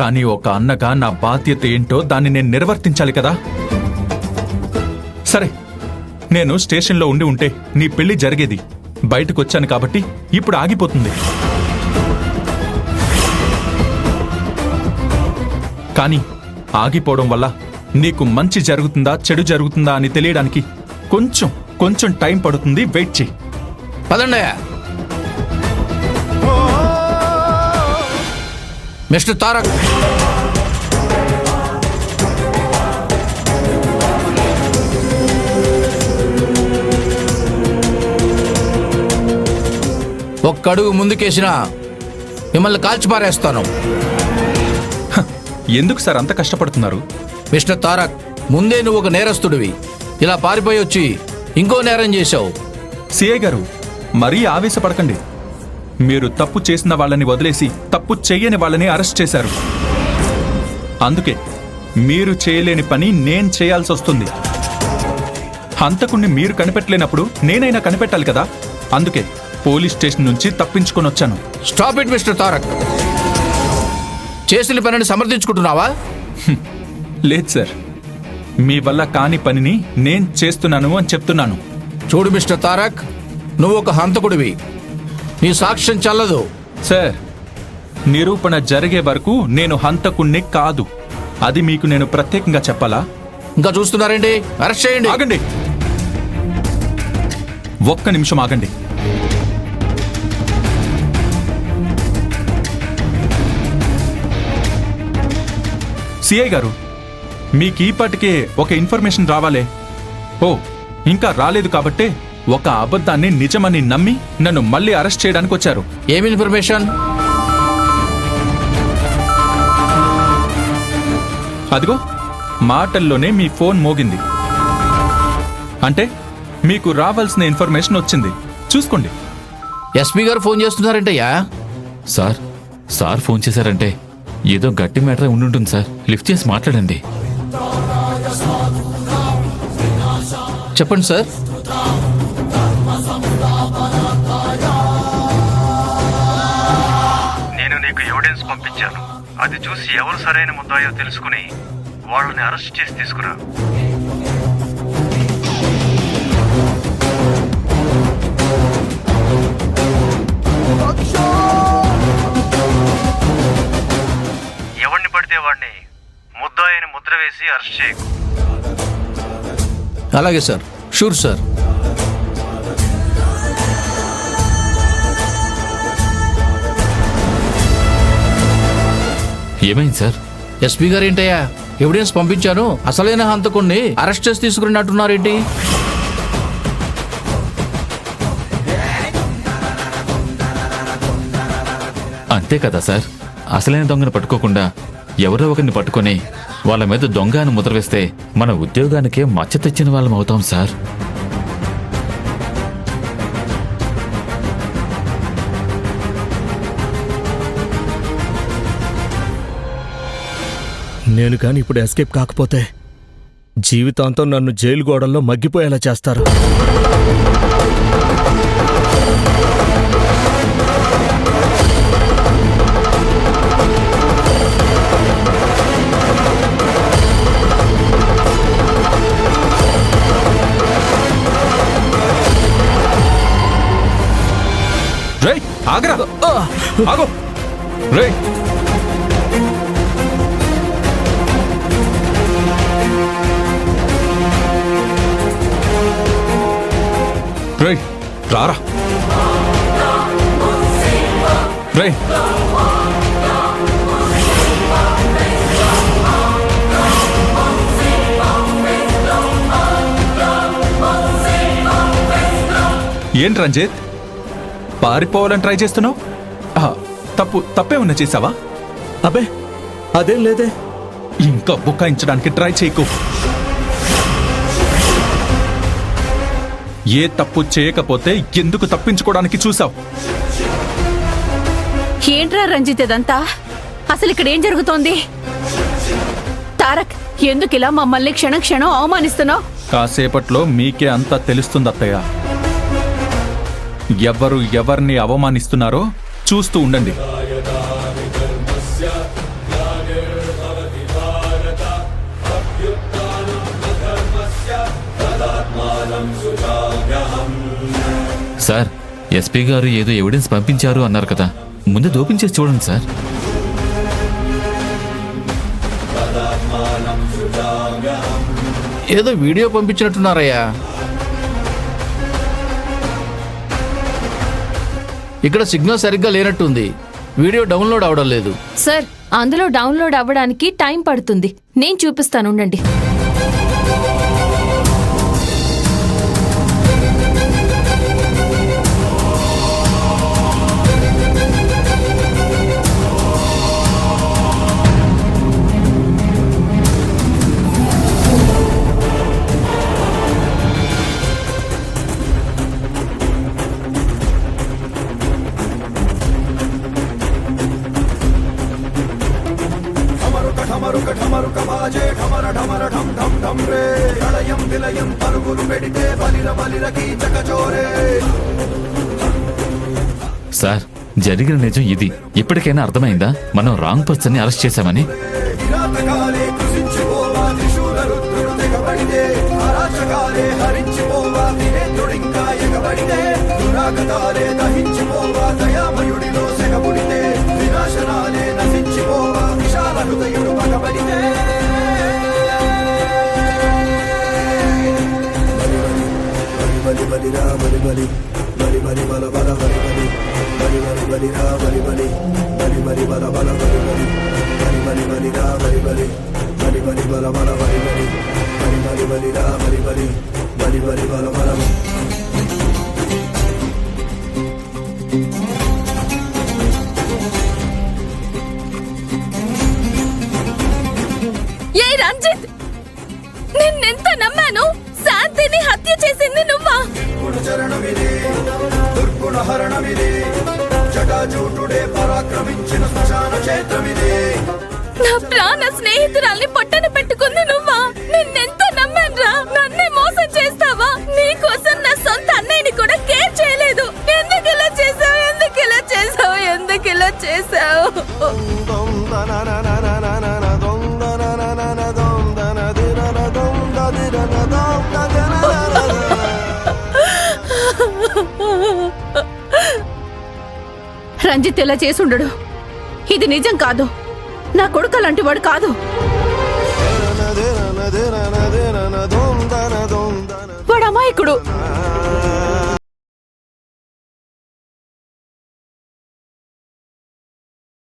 కానీ ఒక అన్నగా నా బాధ్యత ఏంటో దాన్ని నేను నిర్వర్తించాలి కదా. సరే, నేను స్టేషన్లో ఉంటే నీ పెళ్లి జరిగేది. బయటకొచ్చాను కాబట్టి ఇప్పుడు ఆగిపోతుంది. కానీ ఆగిపోవడం వల్ల నీకు మంచి జరుగుతుందా చెడు జరుగుతుందా అని తెలియడానికి కొంచెం టైం పడుతుంది. వెయిట్ చెయ్యి. పదండయ్యా. మిస్టర్ తారక్, ఒక్కడుగు ముందుకేసినా మిమ్మల్ని కాల్చిపారేస్తాను. ఎందుకు సార్ అంత కష్టపడుతున్నారు? మిస్టర్ తారక్, ముందే నువ్వు ఒక నేరస్తుడివి. ఇలా పారిపోయి వచ్చి ఇంకో నేరం చేశావు. సిఐ గారు, మరీ ఆవేశపడకండి. మీరు తప్పు చేసిన వాళ్ళని వదిలేసి తప్పు చెయ్యని వాళ్ళని అరెస్ట్ చేశారు. అందుకే మీరు చేయలేని పని నేను చేయాల్సి వస్తుంది. హంతకుణ్ణి మీరు కనిపెట్టలేనప్పుడు నేనైనా కనిపెట్టాలి కదా. అందుకే పోలీస్ స్టేషన్ నుంచి తప్పించుకొని వచ్చాను. Stop it mister Tarak. చేసిన పనిని సమర్థించుకుంటున్నావా? లేదు సార్, మీ వల్ల కాని పనిని నేను చేస్తున్నాను అని చెప్తున్నాను. చూడు మిస్టర్ తారక్, నువ్వు ఒక హంతకుడివి. నీ సాక్ష్యం చల్లదు. సార్, నిరూపణ జరిగే వరకు నేను హంతకుణ్ణి కాదు. అది మీకు నేను ప్రత్యేకంగా చెప్పాలా? ఇంకా చూస్తున్నారేంటి? అరెస్ట్ చేయండి. ఆగండి, ఒక్క నిమిషం ఆగండి. సిఐ గారు, మీకు ఈ పాటికే ఒక ఇన్ఫర్మేషన్ రావాలే. ఓ, ఇంకా రాలేదు కాబట్టే ఒక అబద్ధాన్ని నిజమని నమ్మి నన్ను మళ్ళీ అరెస్ట్ చేయడానికి వచ్చారు. ఏమి ఇన్ఫర్మేషన్? అదిగో మాటల్లోనే మీ ఫోన్ మోగింది. అంటే మీకు రావాల్సిన ఇన్ఫర్మేషన్ వచ్చింది. చూసుకోండి. ఎస్పీ గారు ఫోన్ చేస్తున్నారంటయ్యా. సార్ ఫోన్ చేశారంటే ఏదో గట్టి మ్యాటర్ ఉండుంటుంది సార్. లిఫ్ట్ చేసి మాట్లాడండి. చెప్పండి సార్. నేను నీకు ఎవిడెన్స్ పంపించాను. అది చూసి ఎవరు సరైన ముద్దాయో తెలుసుకుని వాళ్ళని అరెస్ట్ చేసి తీసుకురా. ఎవరిని పడితే వాడిని ముద్దాయని ముద్ర వేసి అరెస్ట్ చేయకు. అలాగే సార్. Sure sir. ఏమైంది సార్? ఎస్పీ గారు ఏంటయ్యా, ఎవిడెన్స్ పంపించాను, అసలైన హంతకుణ్ణి అరెస్ట్ చేసి తీసుకున్నట్టున్నారేంటి? అంతే కదా సార్. అసలైన దొంగను పట్టుకోకుండా ఎవరో ఒకరిని పట్టుకొని వాళ్ళ మీద దొంగ అని ముద్ర వేస్తే మన ఉద్యోగానికే మచ్చ తెచ్చిన వాళ్ళం అవుతాం సార్. నేను కాని ఇప్పుడు ఎస్కేప్ కాకపోతే జీవితాంతం నన్ను జైలు గోడల్లో మగ్గిపోయేలా చేస్తారు. రేయ్, ఆగరా, ఆగో. రేయ్, రేయ్, రారా. రేయ్, ఏంటి రంజిత్, పారిపోవాలని ట్రై చేస్తున్నావు? తప్పే ఉన్నా చేసావా? అబ్బే అదేం లేదే. ఇంకా బుకాయించడానికి ట్రై చేయకు. ఏ తప్పు చేయకపోతే ఎందుకు తప్పించుకోవడానికి చూసావు? ఏంట్రా రంజిత్ ఇదంతా? అసలు ఇక్కడ ఏం జరుగుతోంది? తారక్, ఎందుకిలా మమ్మల్ని క్షణం క్షణం అవమానిస్తున్నావు? కాసేపట్లో మీకే అంతా తెలుస్తుంది అత్తయ్య. ఎవరు ఎవరిని అవమానిస్తున్నారో చూస్తూ ఉండండి. సార్, ఎస్పీ గారు ఏదో ఎవిడెన్స్ పంపించారు అన్నారు కదా, ముందు దోపించేసి చూడండి సార్. ఏదో వీడియో పంపించినట్టున్నారయ్యా. ఇక్కడ సిగ్నల్ సరిగ్గా లేనట్టుంది. వీడియో డౌన్లోడ్ అవడం లేదు. సార్, అందులో డౌన్లోడ్ అవ్వడానికి టైం పడుతుంది. నేను చూపిస్తాను, ఉండండి. సార్, జరిగిన నిజం ఇది. ఇప్పటికైనా అర్థమైందా మనం రాంగ్ పర్సన్ ని అరెస్ట్ చేశామని? ఏ రంజిత్, నిన్నెంత నమ్మాను. శాంతిని హత్య చేసింది నువ్వా? నా ప్రాణ స్నేహితురాల్ని పొట్టన పెట్టుకుంది నువ్వా? నిన్నెంత నమ్మానురా. నన్నే మోసం చేస్తావా? నీకోసం నా సొంత అన్నయ్యని కూడా కేర్ చేయలేదు. ఎందుకు ఇలా చేసావు? ఎందుకు ఇలా చేసావు? ఎందుకు ఇలా చేసావు? రంజిత్ ఇలా చేసుండడు. ఇది నిజం కాదు. నా కొడుకు అలాంటి వాడు కాదు. వాడు అమాయకుడు.